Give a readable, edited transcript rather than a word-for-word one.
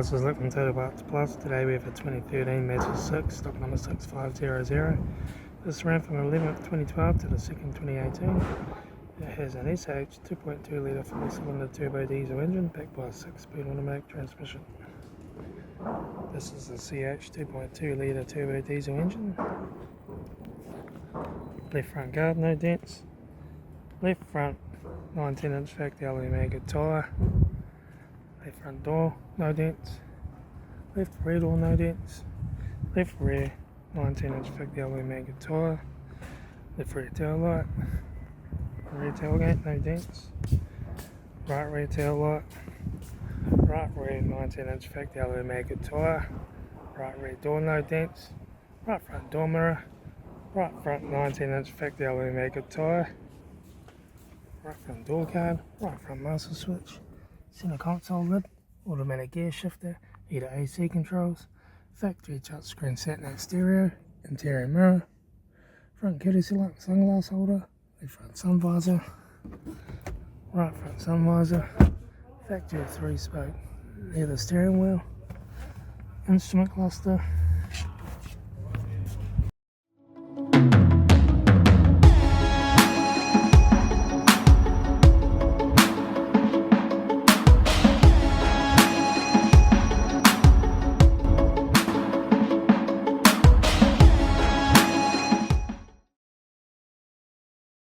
This is Litre Total Parts Plus. Today we have a 2013 Mazda 6, stock number 6500. This ran from 11th 2012 to the 2nd 2018. It has an SH 2.2 litre 4-cylinder turbo diesel engine backed by a 6-speed automatic transmission. This is the CH 2.2 litre turbo diesel engine. Left front guard, no dents. Left front 19-inch factory alloy maggot tyre. Left front door, no dents. Left rear door, no dents. Left rear 19-inch factory alloy maggot tyre. Left rear tail light. Rear tailgate, no dents. Right rear tail light. Right rear 19-inch factory alloy maggot tyre. Right rear door, no dents. Right front door mirror. Right front 19-inch factory alloy maggot tyre. Right front door card. Right front master switch. Center console lid. Automatic gear shifter. Heater AC controls. Factory touchscreen satnav stereo. Interior mirror. Front courtesy light sunglass holder. Left front sun visor. Right front sun visor. Factory 3-spoke leather steering wheel. Instrument cluster.